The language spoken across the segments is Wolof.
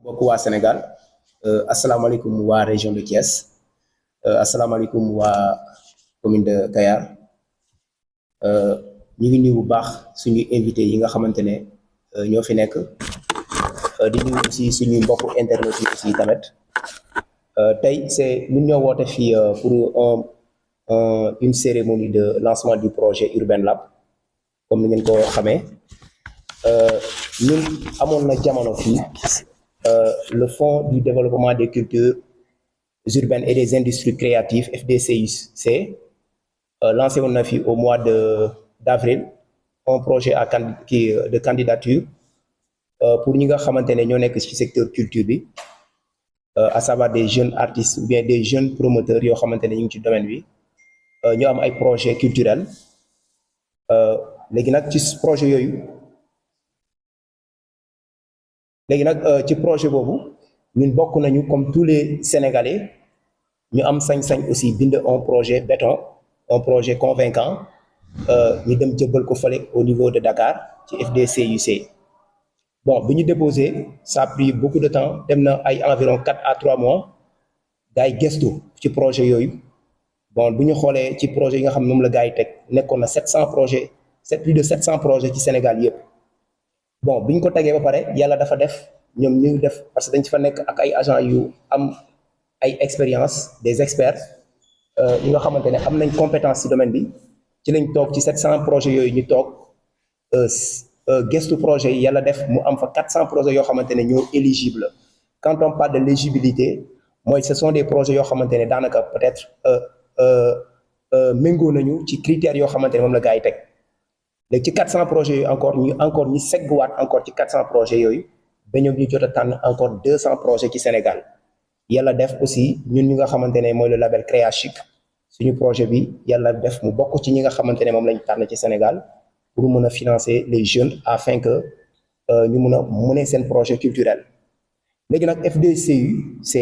bokk waa Sénégal asalaamaaleykum waa région de Thiès asalaamaaleykum waa commune de Kayar ñu ngi nuyu bu baax suñu invité yi nga xamante ne ñoo fi nekk di nuyu aussi suñuy mbokku internet yi aussi tamit tey c'est ñun ñoo woote fii pour une cérémonie de lancement du projet Urban Lab comme ni ngeen ko xamee ñun amoon na jamono fii le Fonds du développement des cultures urbaines et des industries créatives FDCUC lancé woon na fi au mois d'avril un projet de candidature pour ñi nga xamante ne ñoo nekk ci secteur culture bi à savoir des jeunes artistes ou bien des jeunes promoteurs yoo xamante ne ñu ngi ci domaine bi ñu am ay projets culturels léegi nag ci projet yooyu ci projet boobu ñun bokk nañu comme tous les Sénégalais ñu am sañ-sañ aussi bind un projet béton un projet convaincant ñu dem jëbbal ko fale au niveau de Dakar ci FDCUC bon bi ñu déposé ça a pris beaucoup de temps dem na ay environ 4 à 3 mois gars yi gëstu ci projet yooyu bon bu ñu xoolee ci projet yi nga xam ne moom la gars yi teg nekkoon na 700 projets plus de 700 projets ci Sénégal yëpp bon bi ñu ko tegee ba pare yàlla dafa def ñoom ñu def parce que dañ ci fa nekk ak ay agents yu am ay expérience des experts ñi nga xamante ne am nañ compétence ci domaine bi ci lañ toog ci 700 projets yooyu ñu toog gëstu projet yi yàlla def mu am fa 400 projets yoo xamante ne ñoo éligible quand on parle de l'éligibilité mooy ce sont des projets yoo xamante ne daanaka peut-être méngoo nañu ci critères yoo xamante ne moom la gars yi teg léegi ci 400 projets yooyu encore ñu segguwaat encore ci 400 projets yooyu ba ñoom ñu jot a tànn encore 200 projets ci Sénégal yàlla def aussi ñun ñi nga xamante ne mooy le label Créa Chic suñu projet bi yàlla def mu bokk ci ñi nga xamante ne moom lañ tànn ci Sénégal pour mën a financer les jeunes afin que ñu mën a mener seen projet culturel léegi nag FDCUC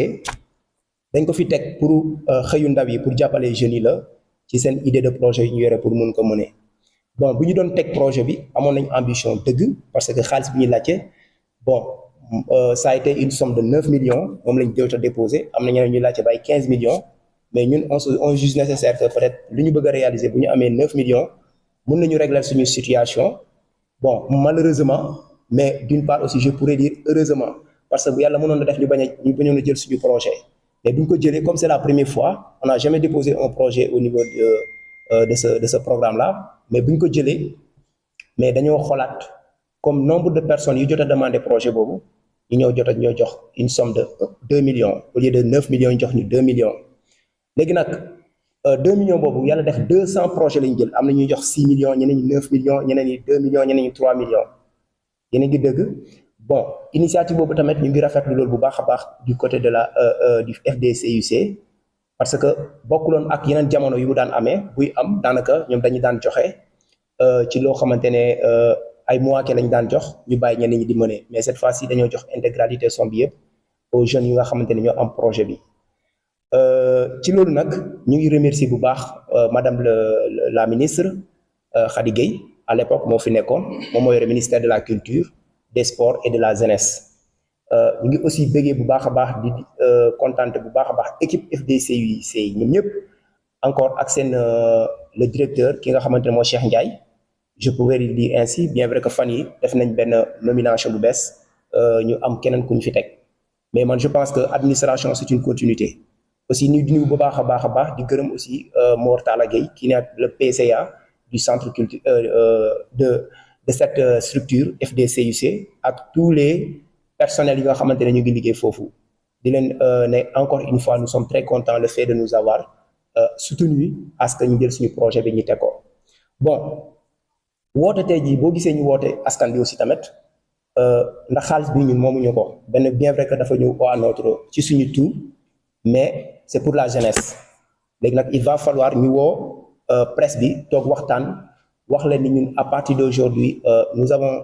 dañ ko fi teg pour xëyu ndaw yi pour jàppale jeunes yi la ci seen idée de projet yi ñu yore pour mën ko mener bon bu ñu doon teg projet bi amoon nañ ambition dëgg parce que xaalis bi ñu laajte bon ça a été une somme de 9 millions moom lañ jot a déposé am na ñeneen ñu laajte ba ay 15 millions mais ñun on juge nécessaire que peut-être lu ñu bëgg a réaliser bu ñu amee 9 millions mën nañu régler suñu situation bon malheureusement mais d'une part aussi je pourrais dire heureusement parce que bu yàlla mënoon na def ñu bañoon a jël suñu projet mais bu ñu ko jëlee comme c'est la première fois on n'a jamais déposé un projet au niveau de ce programme là mais bu ñu ko jëlee mais dañoo xoolaat comme nombre de personnes yu jot a demandé projet boobu ñu ñoo jox une somme de 2 millions au lieu de 9 millions ñu jox ñu 2 millions léegi nag 2 millions boobu yàlla def 200 projets lañu jël am na ñuy jox 6 millions ñeneen ñi 9 millions ñeneen ñi 2 millions ñeneen ñi 3 millions yéen a ngi dëgg bon initiative boobu tamit ñu ngi rafetlu loolu bu baax a baax du côté de la du FDCUC parce que bokkuloon ak yeneen jamono yu mu daan amee buy am daanaka ñoom dañu daan joxe ci loo xamante ne ay mois lañ daan jox ñu bàyyi ñeneen ñi di mener mais cette fois-ci dañoo jox intégralité somme bi yëpp aux jeunes yi nga xamante ne ñoo am projet bi ci loolu nag ñu ngi remercier bu baax madame la ministre Khady Gueye à l'époque moo fi nekkoon moom moo yore ministère de la culture des sports et de la jeunesse ñu ngi aussi bëggee bu baax a baax di contente bu baax a baax équipe FDCUC ñoom ñëpp encore ak seen le directeur ki nga xamante ne moo Cheikh Ndiaye je pourrais le dire ainsi bien vrai que fan yi def nañ benn nomination bu bees ñu am keneen ku ñu fi teg mais man je pense que administration c'est une continuité aussi ñu nuyu bu baax a baax di gërëm aussi Mor Talla Gueye qui est le PCA du centre culture de cette structure FDCUC ak tous les personnels yi nga xamante ne ñu ngi liggéey foofu di leen ne encore une fois nous sommes très contents le fait de nous avoir soutenu à ce que ñu jël suñu projet bi ñu teg ko bon woote tey jii boo gisee ñu woote askan bi aussi tamit ndax xaalis bi ñun moomuñu ko benn bien vrai que dafa ñëw à notre ci suñu tout mais c'est pour la jeunesse léegi nag il va falloir ñu woo presse bi toog waxtaan wax leen ni ñun à partir d'aujourd'hui nous avons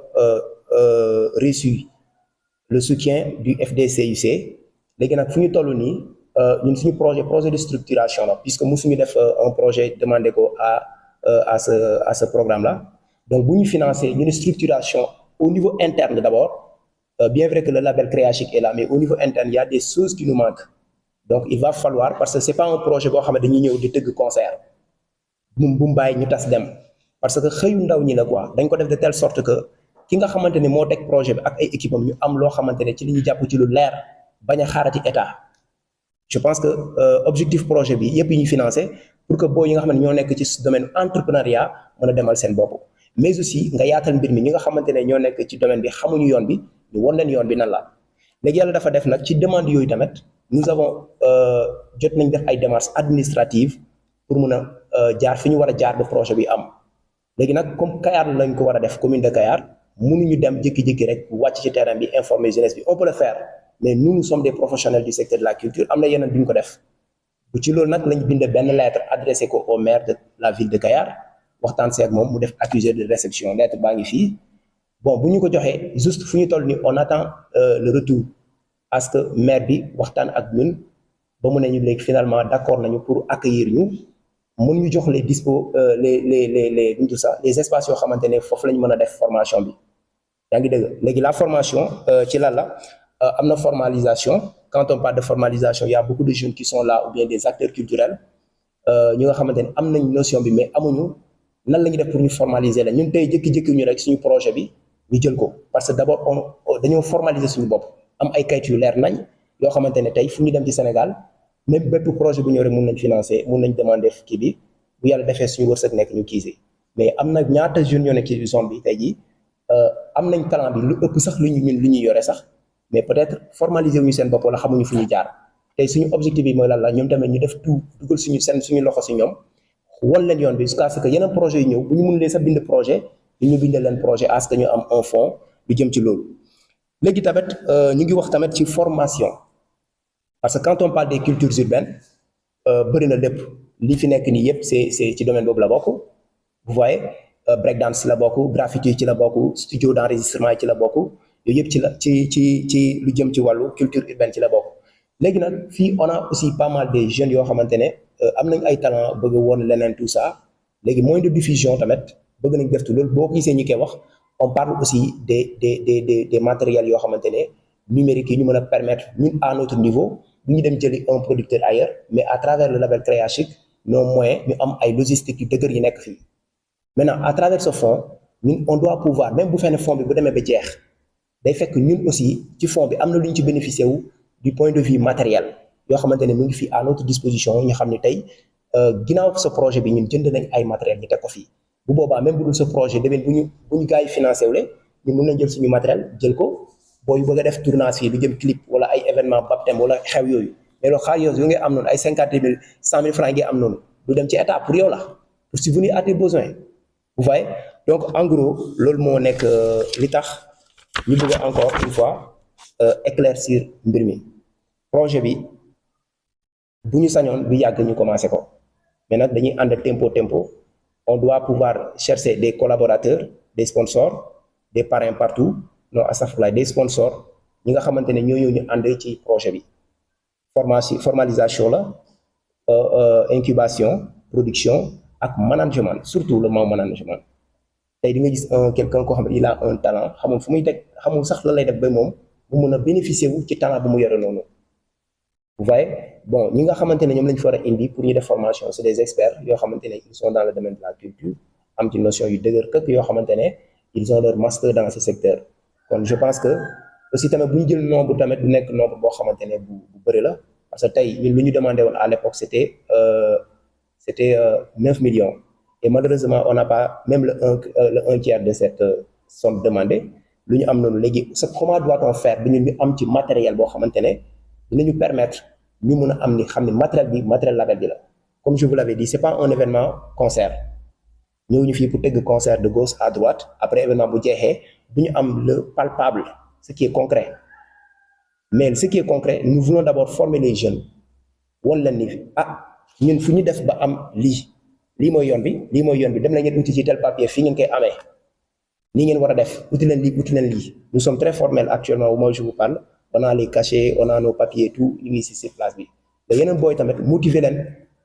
reçu le soutien du FDCUC léegi nag fu ñu toll nii ñun suñu projet de structuration la puisque musuñu def un projet demandé ko à ce programme là donc bu ñu financer ñu ne structuration au niveau interne d'abord bien vrai que le label Créachic est là, mais au niveau interne il y a des choses qui nous manquent. Donc il va falloir, parce que c'est pas un projet boo xam ne dañuy ñëw di tëgg concert bu mu bàyyi ñu tas dem, parce que xëyu ndaw ñi la quoi. Dañ ko def de telle sorte que ki nga xamante ne moo teg projet bi ak ay équipe am ñu am loo xamante ne ci li ñu jàpp ci lu leer, bañ a xaarati état. Je pense que objectif projet bi yëpp yi ñu financé pour que boo yi nga xam ne ñoo nekk ci domaine entrepreneuriat mën a demal seen bopp, mais aussi nga yaatal mbir mi ñi nga xamante ne ñoo nekk ci domaine bi xamuñu yoon bi ñu won leen yoon bi nan la. léegi yàlla dafa def nag ci demande yooyu tamit nous avons jot nañ def ay démarches administratives pour mun a jaar fi ñu war a jaar ba projet bi am. léegi nag comme Kayar lañ ko war a def, commune de Kayar, mënuñu dem jékki-jékki rek wàcc ci terrain bi informer jeunesse bi. On peut le faire, mais nous sommes des professionnels du secteur de la culture, am na yeneen duñ ko def. bu ci loolu nag lañ bind benn lettre adressé ko au maire de la ville de Kayar, waxtaan seeg moom mu def accusé de réception. lettre baa ngi fii. Bon bu ñu ko joxee juste fu ñu toll ni on attend le retour à ce que maire bi waxtaan ak ñun ba mu ne ñu léegi finalement d'accord nañu pour accueillir ñu, mën ñu jox les dispo les tout ça les espaces yoo xamante ne foofu la ñu mën a def formation bi. yaa ngi dëgg. léegi la formation ci lan la am na formalisation. Quand on parle de formalisation, il y a beaucoup de jeunes qui sont là ou bien des acteurs culturels ñi nga xamante ne am nañ notion bi mais amuñu nan la ñuy def pour ñu formaliser la. ñun tey jékki-jékki ñu rek suñu projet bi ñu jël ko, parce que d'abord dañoo formaliser suñu bopp, am ay kayit yu leer nañ yoo xamante ne tey fu ñu dem ci Sénégal même bépp projet bu ñëw rek mun nañ financer, mun nañ demander kii bi bu yàlla defee suñu wërsëg nekk ñu kiise. mais am na ñaata jeunes yoo nekk ci zone bi tey jii am nañ talent bi lu ëpp sax lu ñuy yore sax, mais peut-être formaliser wuñu seen bopp wala xamuñu fu ñu jaar. tey suñu objectif bi mooy lan la, ñoom tamit ñu def tout dugal suñu loxo si ñoom, wan leen yoon bi jusqu'à ce que yeneen projet yi ñëw bu ñu mënulee sax bind projet ñu bindal leen projet à ce que ñu am un fonds lu jëm ci loolu. léegi tamit ñu ngi wax tamit ci formation, parce que quand on parle des cultures urbaines bëri na lépp li fi nekk nii yëpp c'est ci domaine boobu la bokk. vous voyez breakdance ci la bokk, graffiti ci la bokk, studio d'enregistrement ci la bokk, yooyu yëpp ci lu jëm ci wàllu culture urbaine ci la bokk. léegi nag fii on a aussi pas mal de jeunes yoo xamante ne am nañ ay talent bëgg woon leneen tout ça. léegi moyen de diffusion tamit bëgg nañ def tout loolu. boo gisee ñi koy wax on parle aussi des matériels yoo xamante ne numériques yi ñu mën a permettre ñun à notre niveau bu ñu dem jëli un producteur ailleurs, mais à travers le label Créachic nos moyens ñu am ay logistique yu dëgër yi nekk fii. maintenant à travers ce fonds ñun on doit pouvoir, même bu fekkee ne fonds bi bu demee ba jeex day fekk ñun aussi ci fonds bi am na lu ñu ci bénéficier wu du point de vue matériel yoo xamante ne mu ngi fii à notre disposition. ñu xam ne tey ginnaaw sa projet bi ñun jënd nañ ay matériel ñu teg ko fii. bu boobaa même bu dul sa projet demeen bu ñu gars yi financé wule ñun mën nañ jël suñu matériel jël ko booy bëgg a def tournage fii lu jëm clip wala ay événement baptême wala xew yooyu. mais loolu xaalis yooyu ngay am noonu ay 50 000 100 000 francs ngay am noonu du dem ci état pour yow la, pour subvenir à tes besoins. vous voyez. donc en gros loolu moo nekk li tax ñu bëgg encore une fois éclaircir mbir mi. projet bi bu ñu sañoon bu yàgg ñu commencé ko, mais nag dañuy ànd tempo. On doit pouvoir chercher des collaborateurs, des sponsors, des parrains partout, non astafurlah, des sponsors ñi nga xamante ne ñoo ñu ànd ci projet bi. formalisation la, incubation, production ak management, surtout le management. tey di nga gis quelqu'un koo xam ne il a un talent, xamul fu muy teg, xamul sax la lay def ba moom mu mun a bénéficier wu ci talent bu mu yore noonu. vous voyez. bon ñi nga xamante ne ñoom lañ fa war a indi pour ñu def formation, c'est des experts yoo xamante ne ils sont dans le domaine de la culture, am ci notion yu dëgër këkk yoo xamante ne ils ont leur master dans ce secteur. kon je pense que aussi tamit bu ñu jël nombre tamit du nekk nombre boo xamante ne bu bëri la, parce que tey ñun lu ñu demandé woon à l'époque c'était 9 millions et malheureusement on n'a pas même le un tiers de cette somme demandée. lu ñu am noonu léegi comment doit-on faire bi ñu am ci matériel boo xamante ne dinañu permettre ñu mun a am ni xam ne matériel label bi la. comme je vous l'avais dit, c'est pas un événement concert ñëw ñu fii pour tëgg concert de gauche à droite après événement bu jeexee bu ñu am le palpable, ce qui est concret. mais ce qui est concret, nous voulons d'abord former les jeunes wan leen ni ñun fu ñu def ba am lii mooy yoon bi dem na ngeen uti ci tel papier fii ngeen koy amee nii ngeen war a def uti leen lii. Nous sommes très formels actuellement au moment où je vous parle. On a les cachets, on a nos papiers et tout, ñu ngi si place bi. te yeneen booy tamit motiver leen,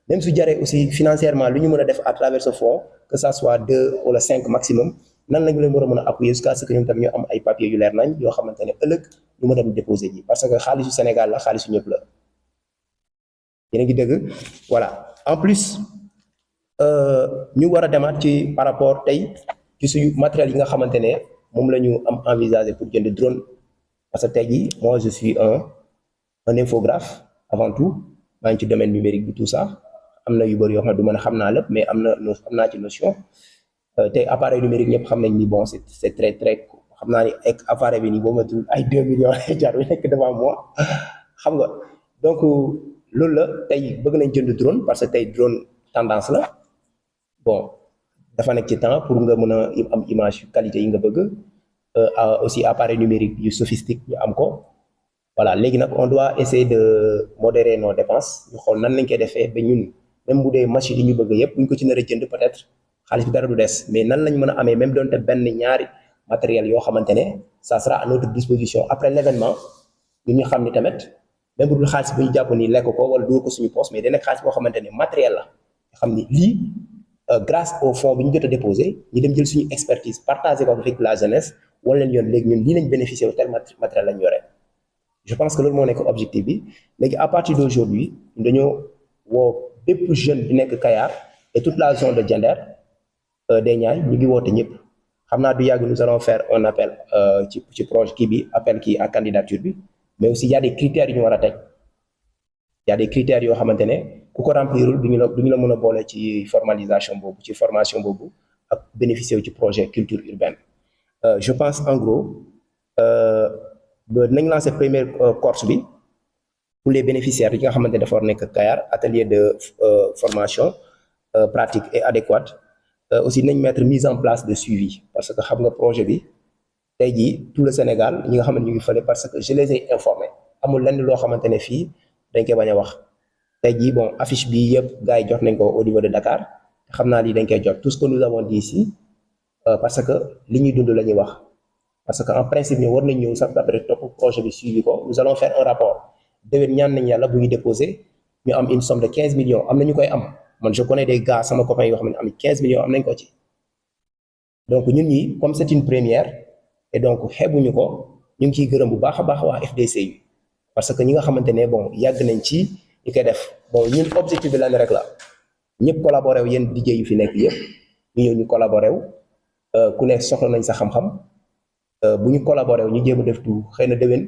même su jaree aussi financièrement lu ñu mën a def à travers ce fonds, que ça soit 2 wala 5 maximum, nan lañu leen war a mën a appuyer jusqu'à ce que ñoom tamit ñu am ay papiers yu leer nañ yoo xamante ne ëllëg ñu mën a dem déposer ji parce que xaalisu Sénégal la xaalisu ñëpp la yéen a ngi dëgg voilà en plus ñu war a demaat ci par rapport tey ci suñu matériel yi nga xamante ne moom la ñu am envisagé pour jënd drone parce que tey jii moi je suis un infographe avant tout maa ngi ci domaine numérique bi tout ça am na yu bëri yoo xam ne du mën a xam naa lépp mais am naa ci notion tey appareil numérique ñëpp xam nañ ni bon c'est très très xam naa ni ak appareil bi nii boo matul ay 2 millions lay jar yu nekk devant moi xam nga donc loolu la tey bëgg nañ jënd drone parce que tey drone tendance la bon dafa nekk ci temps pour nga mën a am image yu qualité yi nga bëgg aussi appareil numérique yu sophistique ñu am ko voilà léegi nag on doit essayer de modérer nos dépenses ñu xool nan lañ koy defee ba ñun même bu dee machine yi ñu bëgg yëpp bu ñu ko ci nar a jënd peut-être xaalis bi dara du des mais nan lañ mën a amee même doonte benn ñaari matériel yoo xamante ne ça sera à notre disposition après l'événement ñun ñu xam ni tamit même bu dul xaalis bu ñu jàpp ni lekk ko wala dóor ko suñu poche mais dana xaalis boo xamante ne matériel la nga xam ni lii grâce au fonds bi ñu jot a déposé ñu dem jël suñu expertise partager ko avec la jeunesse wala leen yoon léegi ñun lii lañ bénéficier wu tel matériel lañ yore je pense que loolu moo nekk objectif bi léegi à partir d'aujourd'hui dañoo woo bépp jeune bi nekk Kayar et toute la zone de Diender des Niayes ñu ngi woote ñëpp xam naa du yàgg nous allons faire un appel ci projet kii bi appel kii à candidature bi mais aussi il y a des critères yu ñu war a teg il y a des critères yoo xamante ne ku ko remplirul duñu la mën a boole ci formalisation boobu ci formation boobu ak bénéficier wu ci projet culture urbaine je pense en gros nañ lancer première course bi pour les bénéficiaires yi nga xamante ne dafa war nekk Kayar atelier de formation pratique et adéquate aussi nañ mettre mise en place de suivi parce que xam nga projet bi tey jii tout le Sénégal ñi nga xamante ñu ngi fële parce que je les ai informés amul lenn loo xamante ne fii dañ koy bañ a wax tey jii bon affiche bi yëpp gars yi jot nañ ko au niveau de Dakar xam naa lii dañ koy jot tout ce que nous avons dit ici parce que li ñuy dund la ñuy wax parce que en principe ñu war nañ ñëw sax après topp projet bi suivi ko nous allons faire un rapport déwén ñaan nañ yàlla bu ñu déposé ñu am une somme de 15 millions am na ñu koy am man je connais des gars sama copain yoo xam ne am 15 millions am nañ ko ci donc ñun ñi comme c'est une première et donc xeebuñu ko ñu ngi ciy gërëm bu baax a baax waa FDCU parce que ñi nga xamante ne bon yàgg nañ ci ñu koy def bon ñun objectif bi lan rek la ñëpp collaboré wu yéen DJ yu fi nekk yëpp ñu ñëw ñu collaboré wu ku nekk soxla nañ sa xam-xam bu ñu collaboré wu ñu jéem a def tout xëy na déwén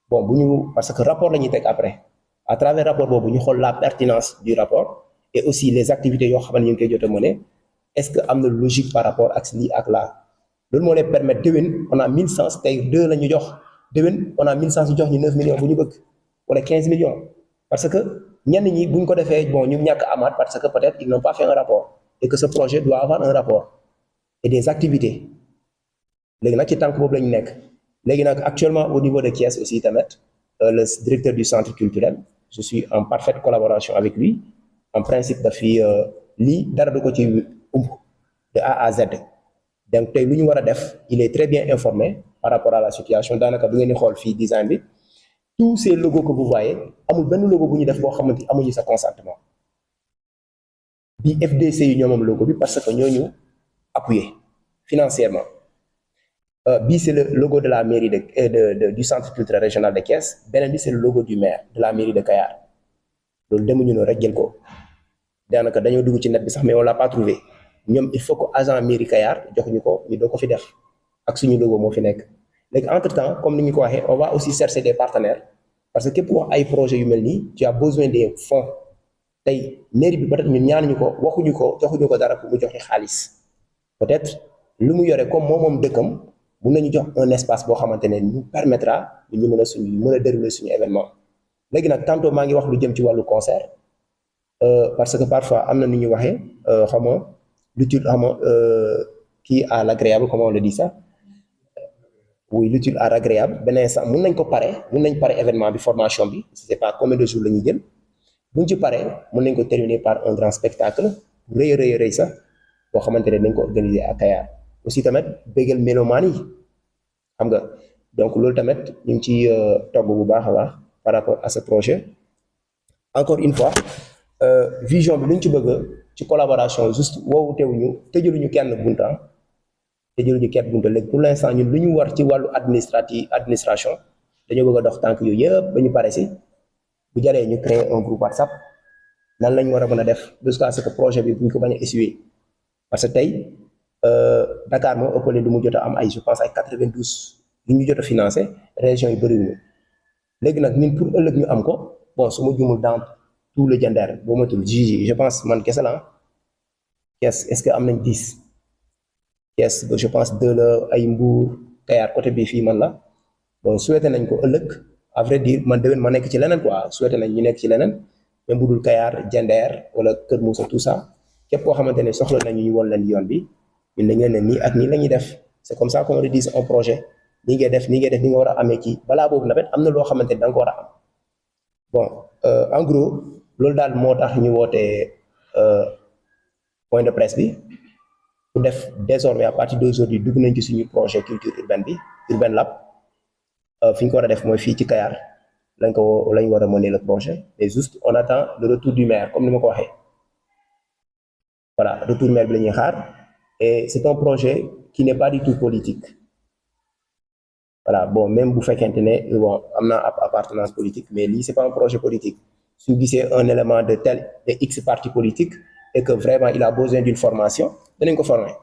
bon bu ñu parce que rapport la ñuy teg après à travers rapport boobu ñu xool la pertinence du rapport et aussi les activités yoo xam ne ñu ngi koy jot a mëne est-ce que am na logique par rapport ak lii ak laa loolu moo lay permettre déwén on a 1100 tey 2 la ñu jox déwén on a 1100 ñu jox ñu 9 millions bu ñu bëgg wala 15 millions parce que ñenn ñi bu ñu ko defee bon ñu ñàkk amaat parce que peut-être ils n'ont pas fait un rapport et que ce projet doit avoir un rapport et des activités léegi nag ci tànk boobu la ñu nekk léegi nag actuellement au niveau de Thiès aussi tamit le directeur du centre culturel je suis en parfaite collaboration avec lui en principe dafi lii dara du ko ci de A à Z donc tey lu ñu war a def il est très bien informé par rapport à la situation daanaka bu ngeen di xool fii design bi tous ces logos que vous voyez amul benn logo bu ñu def boo xamante amuñu sa consentement bi FDC yi ñoo moom logo bi parce que ñoo ñu appuyé financièrement bii c'est le logo de la mairie du centre culturel régional de Thiès beneen bi c'est le logo du maire de la mairie de Kayar loolu demuñu noonu rek jël ko daanaka dañoo dugg ci net bi sax mais on l'a pas trouvé ñoom il faut que agent mairie Kayar jox ñu ko ñu doo ko fi def ak suñu logo moo fi nekk léegi entre temps comme ni ñu ko waxee on va aussi chercher des partenaires parce que képp ku wax ay projets yu mel nii tu as besoin des fonds tey mairie bi peut-être ñun ñaanuñu ko waxuñu ko joxuñu ko dara pour mu joxe xaalis peut-être lu mu yore comme moom dëkkam mun nañu jox un espace boo xamante ne ñu permettra ñu mën a dérouler suñu événement léegi nag tantôt maa ngi wax lu jëm ci wàllu concert parce que parfois am na nu ñu waxee xam nga l'utile xam nga kii à l'agréable comment on le dit ça oui l'utile à l'agréable beneen sax mun nañ pare événement bi formation bi je sais pas combien de jours la ñuy jël buñ ci paree mun nañ ko terminer par un grand spectacle rëy sax boo xamante ne dañ ko organiser à Kayar aussi tamit bégal mélomanes yi xam nga donc loolu tamit ñu ngi ci togg bu baax a baax par rapport à ce projet encore une fois vision bi lu ñu ci bëgg ci collaboration juste woowu teewuñu tëjaluñu kenn buntam te jëluñu keet buntu léegi pour l'instant ñun lu ñu war ci wàllu administration dañoo bëgg a dox tànk yooyu yëpp ba ñu pare si bu jaree ñu créer un groupe WhatsApp nan lañ war a mën a def jusqu'à ce que projet bi bu ñu ko bañ a essuyer parce que tey Dakar moo ëppale lu mu jot a am ay je pense ay 92 li ñu jot a financé région yi bëriwuñu léegi nag ñun pour ëllëg ñu am ko bon su ma jumul dans tout le Diender boo matul Jiji je pense man kese la Thiès est-ce que am nañ 10 Thiès je pense 2 la ay Mbour Kayar côté bi fii man la bon souhaité nañ ko ëllëg à vrai dire man déwén ma nekk ci leneen quoi souhaité nañ ñu nekk ci leneen même bu dul Kayar Diender wala Kër Moussa tout ça képp koo xamante ne soxla nañu ñu woon leen yoon bi ñun dañ leen ne nii ak nii la ñuy def c'est comme ça qu'on rédige un projet nii ngay def nii ngay def ni nga war a amee kii balaa boobu nawet am na loo xamante ne da nga ko war a am bon en gros loolu daal moo tax ñu wootee point de presse bi pour def désormais à partir d'aujourd'hui dugg nañ ci suñu projet culture urbaine bi Urban Lab fi ñu ko war a def mooy fii ci Kayar lañ war a mener le projet mais juste on attend le retour du maire comme ni ma ko waxee voilà retour maire bi la ñuy xaar et c'est un projet qui n'est pas du tout politique voilà bon même bu fekkente ne bon am na appartenance politique mais lii c'est pas un projet politique suñu gisee un élément de X parti politique et que vraiment il a besoin d'une formation danañ ko former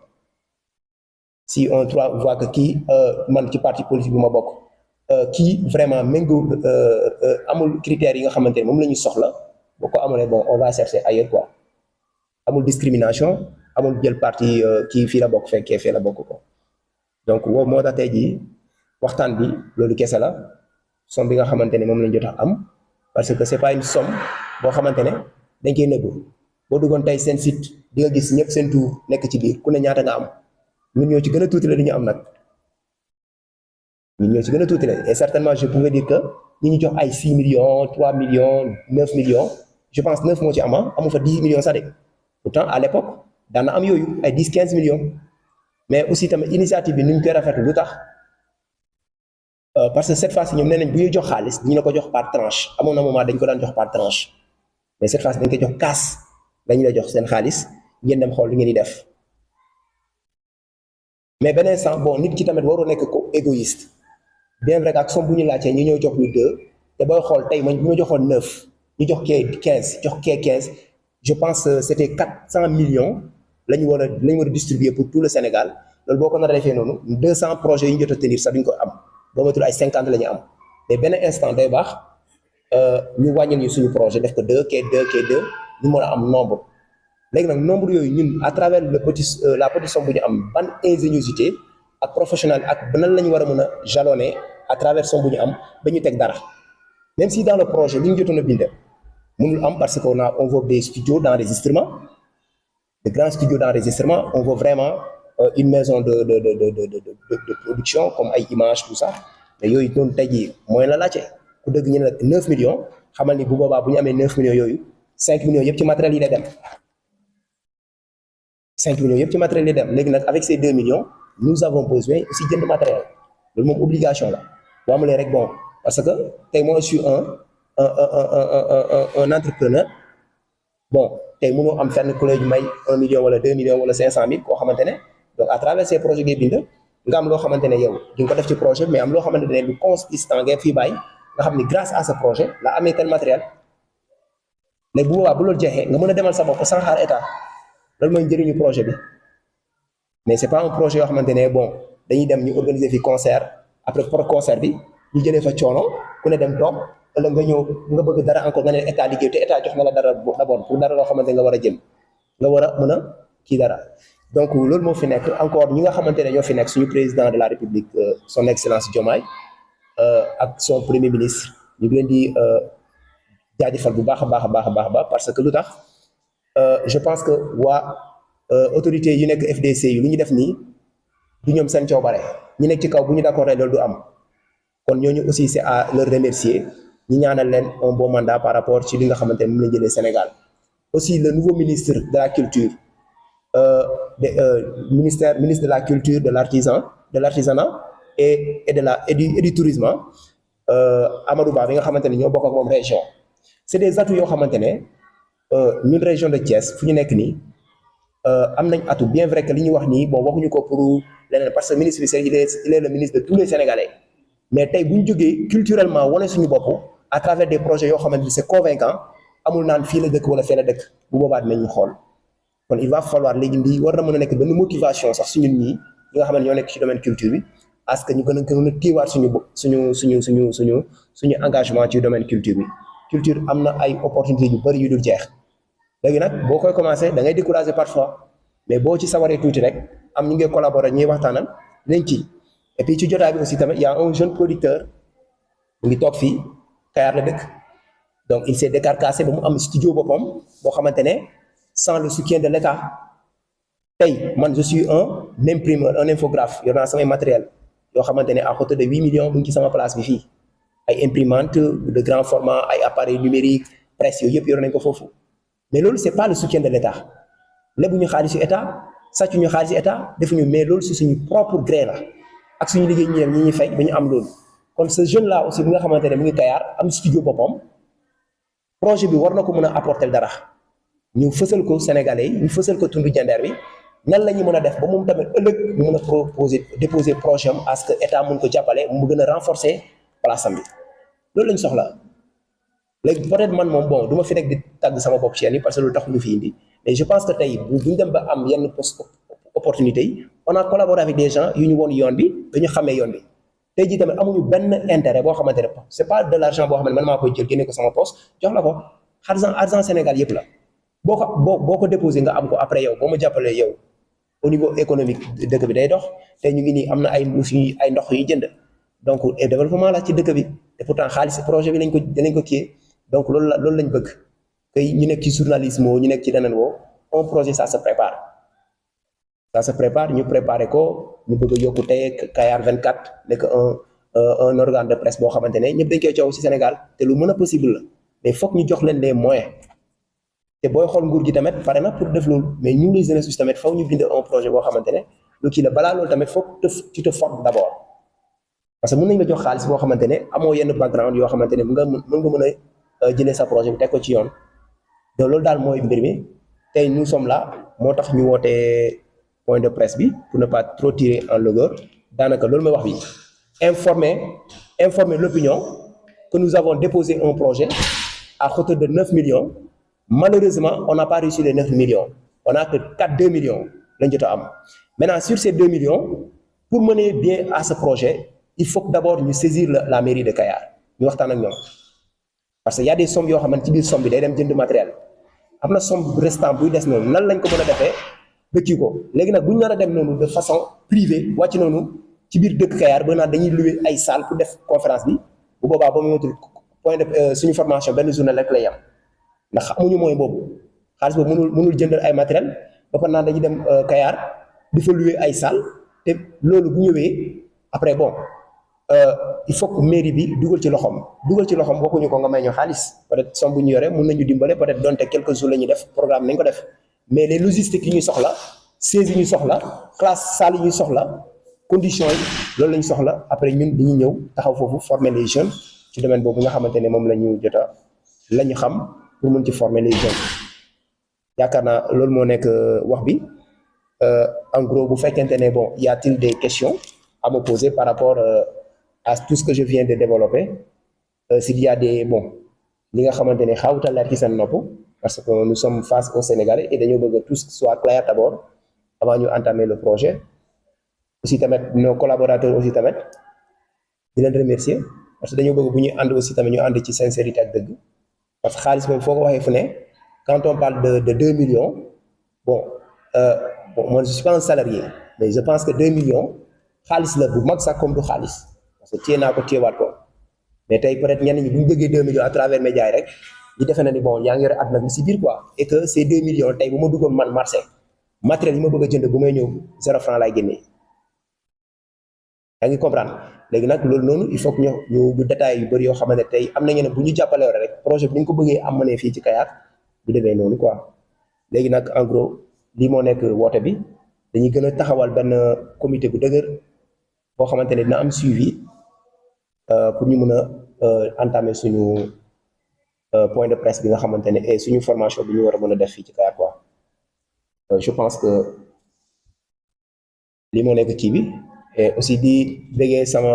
si on voit que kii man ci parti politique bi ma bokk kii vraiment méngoo amul critères yi nga xamante ne moom la ñu soxla boo ko amulee bon on va chercher ailleurs quoi amul discrimination amul jël parti kii fii la bokk fekkee fii la bokk ko donc woo moo tax tey jii waxtaan bi loolu kese la somme bi nga xamante ne moom lañ jot a am parce que c'est pas une somme boo xamante ne dañ koy nëbbu boo duggoon tey seen site di nga gis ñëpp seen tour nekk ci biir ku ne ñaata nga am ñun ñoo ci gën a tuuti la di ñu am nag ñun ñoo ci gën a tuuti la et certainement je pouvais dire que ñi ñu jox ay 6 millions 3 millions 9 millions je pense 9 moo ci am amu fa 10 millions sax de pourtant à l'époque daan na am yooyu ay 10 15 millions mais aussi tamit initiative bi ni ñu koy rafetlu lu tax parce que cette fois-ci ñoom nee nañ bu ñuy jox xaalis ñu la ko jox par tranche amoon na moment dañ ko daan jox par tranche mais cette fois-ci dañ koy jox cash dañu la jox seen xaalis ngeen dem xool lu ngeen di def mais beneen sens bon nit ki tamit waroo nekk ko égoïste bien vrai que ak somme bu ñu laajtee ñu ñëw jox ñu 2 te booy xool tey man bu ma joxoon 9 ñu jox kee 15 jox kee 15 je pense c'était 400 millions la ñu war a distribuer pour tout le Sénégal loolu boo ko nar a defee noonu 200 projets yi ñu jot a tenir sax duñ ko am boo matul ay 50 la ñu am mais benn instant day baax ñu wàññil ñu suñu projet def ko 2 kee 2 ñu mën a am nombre léegi nag nombre yooyu ñun à travers la petite somme bu ñu am ban ingéniosité ak professionnel ak nan la ñu war a mën a jalonner à travers somme bu ñu am ba ñu teg dara même si dans le projet li ñu jotoon a bind mënul am parce que on veut des studios d'enregistrement de grands studios d'enregistrement on veut vraiment une maison de production comme ay images tout ça mais yooyu noonu tey jii mooy la laajte ku dëgg ñu ne nag 9 millions xamal ni bu boobaa bu ñu amee 9 millions yooyu 5 millions yëpp ci matériel yi lay dem 5 millions yëpp ci matériel yi lay dem léegi nag avec ces 2 millions nous avons besoin aussi jënd matériel loolu moom obligation la boo amulee rek bon parce que tey moi je suis un entrepreneur bon tey mënoo am fenn ku lay may 1 million wala 2 millions wala 500 000 koo xamante ne donc à travers ces projets ngay bind nga am loo xamante ne yow di nga ko def ci projet mais am loo xamante ne lu consistant ngay fii bàyyi nga xam ni grâce à ce projet la amee tel matériel léegi bu boobaa bu loolu jeexee nga mën a demal sa bopp sans xaar état loolu mooy njëriñu projet bi mais c'est pas un projet yoo xamante ne bon dañuy dem ñu organiser fi concert après pour concert bi ñu jëlee fa coono ku ne dem toog ëllëg nga ñëw nga bëgg dara encore nga ne état liggéey te état jox na la dara d'abord pour dara loo xamante nga war a jëm nga war a mën a kii dara donc loolu moo fi nekk encore ñi nga xamante ne ñoo fi nekk suñu président de la République son excellence Diomaye ak son premier ministre ñu ngi leen di jaajëfal bu baax a baax a baax a baax parce que lu tax je pense que waa autorités yu nekk FDC yi lu ñu def nii du ñoom seen coobare ñu nekk ci kaw bu ñu d'accord loolu du am kon ñooñu aussi c'est à leur remercier ñu ñaanal leen un bon mandat par rapport ci li nga xamante ne moom lañ jëlee Sénégal aussi le nouveau ministre de la culture ministre de la culture de l'artisanat et du tourisme Amadou Ba bi nga xamante ne ñoo bokk ak moom région c'est des atouts yoo xamante ne ñun région de Thiès fu ñu nekk nii am nañ atu bien vrai que li ñuy wax nii bon waxuñu ko pour leneen parce que ministre bi il est le ministre de tous les Sénégalais mais tey bu ñu jógee culturellement wane suñu bopp à travers des projets yoo xamante ni c'est convaincant amul naan fii la dëkk wala fee la dëkk bu boobaa dinañu xool kon il va falloir léegi lii war na mën a nekk benn motivation sax suñu ñi nga xam ne ñoo nekk ci domaine culture bi parce que ñu gën a téewaat suñu engagement ci domaine culture bi culture am na ay opportunités yu bëri yu dul jeex. léegi nag boo koy commencé da ngay décourager parfois mais boo ci sawaree tuuti rek am ñu ngi collaborer ñuy waxtaanal dinañ ci et puis ci jotaay bi aussi tamit y a un jeune producteur mu ngi toog fii Kayar la dëkk donc il s'est décarcassé ba mu am studio boppam boo xamante ne sans le soutien de l'État tey man je suis un imprimeur un infographe yor naa samay matériel yoo xamante ne à hauteur de 8 millions mu ngi ci sama place bi fii ay imprimante de grand format ay appareils numériques presse yooyu yëpp yor nañ ko foofu. mais loolu c'est pas le soutien de l'État lebuñu xaalisu état sàccuñu xaalisu état defuñu mais loolu si suñu propre gré la ak suñu liggéey ñi ñuy fay ba ñu am loolu kon ce jeune là aussi bi nga xamante ne mu ngi Kayar am studio boppam projet bi war na ko mën a apporter dara ñu fësal ko Sénégalais yi ñu fësal ko tundu jandeer bi nan la ñu mën a def ba moom tamit ëllëg mu mën a déposer projet am à ce que état mën ko jàppale mu gën a renforcer place am bi loolu lañ soxla. léegi peut-être man moom bon du ma fi rek di tàgg sama bopp ci yenn parce que loolu tax ñu fi indi mais je pense que tey buñ dem ba am yenn opportunité yi on a collaboré avec des gens yu ñu woon yoon bi dañu xamee yoon bi tey jii tamit amuñu benn intérêt boo xamante ne c'est pas de l'argent boo xam ne man maa koy jël génne ko sama poche jox la ko argent Sénégal yëpp la boo ko déposé nga am ko après yow boo ma jàppalee yow au niveau économique dëkk bi day dox tey ñu ngi nii am na ay mbuus yu ay ndox yu jënd donc développement la ci dëkk bi te pourtant xaalis projet bi lañ ko kii donc loolu lañ bëgg tey ñu nekk ci journalisme ñu nekk ci leneen woo un projet ça se prépare ñu préparer ko ñu bëgg a yokku tey Kayar 24 nekk un organe de presse boo xamante ne ñëpp dañ koy coow ci Sénégal te lu mën a possible la mais foog ñu jox leen les moyens te booy xool nguur gi tamit pare na pour def loolu mais ñu ngi jeunesse tamit foog ñu bind un projet boo xamante ne lu kii la balaa loolu tamit foog tu te formes d'abord parce que mën nañ la jox xaalis boo xamante ne amoo yenn background yoo xamante ne mën nga mën a jëlee sa projet bi teg ko ci yoon donc loolu daal mooy mbir mi tey nous sommes là moo tax ñu wootee point de presse bi pour ne pas trop tirer en longueur daanaka loolu mooy wax bi informer l'opinion que nous avons déposé un projet à hauteur de 9 millions malheureusement on n'a pas reçu les 9 millions on a que 2 millions lañ jot a am maintenant sur ces 2 millions pour mener bien à ce projet il faut que d'abord ñu saisir la mairie de Kayar ñu waxtaan ak ñoom parce que y a des sommes yoo xamante ci biir somme bi day dem jënd matériel am na somme restant buy des noonu nan lañ ko mën a defee ba kii ko léegi nag bu ñu nar a dem noonu de façon privée wàcc noonu ci biir dëkk Kayar ba naan dañuy louer ay salle pour def conférence bi bu boobaa ba mu matul point de suñu formation benn journée rek lay am ndax amuñu mooy boobu xaalis boobu mënul jëndal ay matériel ba pare naan dañuy dem Kayar di fa louer ay salle te loolu bu ñëwee après bon. Il faut que mairie bi dugal ci loxoom waxuñu ko nga may ñu xaalis peut-être somme bu ñu yore mën nañu dimbale peut-être donte quelques jours la ñuy def programme nañ ko def mais les logistiques yi ñuy soxla sièges yi ñuy soxla classe salle yi ñuy soxla conditions yi loolu la ñu soxla après ñun dañuy ñëw taxaw foofu former les jeunes ci domaine boobu nga xamante ne moom la ñu jota la ñu xam pour mën ci former les jeunes yaakaar naa loolu moo nekk wax bi en gros bu fekkente ne bon y a-t-il des questions à me poser par rapport à tout ce que je viens de développer s'il y a des bon li nga xamante ne xawta leer ci seen nopp parce que nous sommes face aux Sénégalais et dañoo bëgg tout soit clair d'abord avant ñu entamer le projet aussi tamit nos collaborateurs aussi tamit di leen remercier parce que dañoo bëgg bu ñuy ànd aussi tamit ñu ànd ci sincérité ak dëgg parce que xaalis moom foo ko waxee fu ne quand on parle de 2 millions bon moi je suis pas un salarié mais je pense que 2 millions xaalis la bu mag sax comme du xaalis parce que téye naa ko téyewaat ko mais tey peut-être ñenn ñi bu ñu bëggee 2 millions à travers médias yi rek ñu defe na ni bon yaa ngi yore àdduna bi si biir quoi et que ces 2 millions tey bu ma duggoon man marché matériel yi ma bëgg a jënd bu may ñëw 0 franc laay génnee yaa ngi comprendre léegi nag loolu noonu il faut que ñu détails yu bëri yoo xamante ne tey am nañu ne bu ñu jàppalee rek projet bi ni ñu ko bëggee am ne fii ci Kayar bu demee noonu quoi léegi nag en gros lii moo nekk woote bi dañuy gën a taxawal benn comité bu dëgër boo xamante ne dina am suivi pour ñu mën a entamer suñu point de presse bi nga xamante ne et suñu formation bi ñu war a mën a def fii ci Kayar quoi je pense que li moo nekk kii bi et aussi di bëggee sama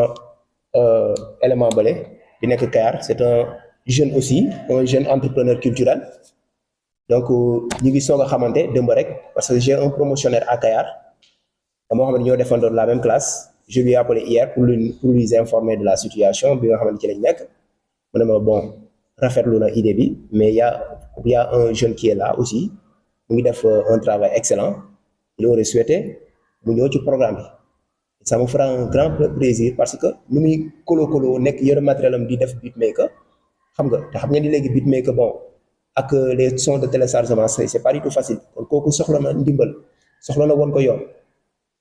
élément bële bi nekk Kayar c'est un jeune aussi un jeune entrepreneur culturel donc ñu ngi soog a xamante dëmb rek parce que j'ai un promotionnaire à Kayar moo xam ne ñoo défendre la même classe je lui ai appelé hier pour lui informer de la situation bi nga xamante ci lañ nekk mu ne ma bon rafetlu na idée bi mais il y a un jeune qui est là aussi mu ngi def un travail excellent il aurait souhaité mu ñëw ci programme bi ça me fera un grand plaisir parce que nu muy kolo nekk yore matériel am di def beatmaker xam nga te xam nga ni léegi beatmaker bon ak les sons de téléchargement c'est pas du tout facile kon kooku soxla na ndimbal soxla na woon ko yoon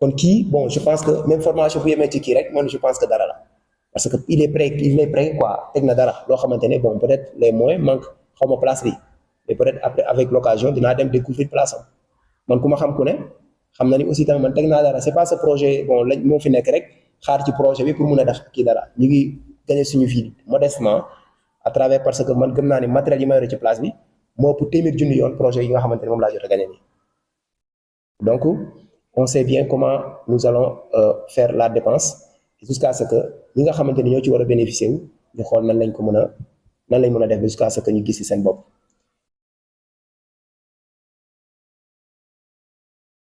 kon kii bon je pense que même formation bu yemee ci kii rek man je pense que dara la parce que il est prêt quoi teg na dara loo xamante ne bon peut-être les moyens manquent xaw ma place bi mais peut-être après avec l'occasion dinaa dem découvrir place am man ku ma xam ku ne xam na ni aussi tamit man teg naa dara c'est pas ce projet bon lañ moo fi nekk rek xaar ci projet bi pour mun a def kii dara ñu ngi gagner suñu vie modestement à travers parce que man gëm naa ni matériel yi ma yore ci place bi moo ëpp téeméer junni yoon projet yi nga xamante ne moom laa jot a gagner nii donc on sait bien comment nous allons faire la dépense jusqu'à ce que ñi nga xamante ni ñoo ci war a bénéficier wu ñu xool nan lañ ko mën a nan lañ mën a def jusqu'à ce que ñu gis ci seen bopp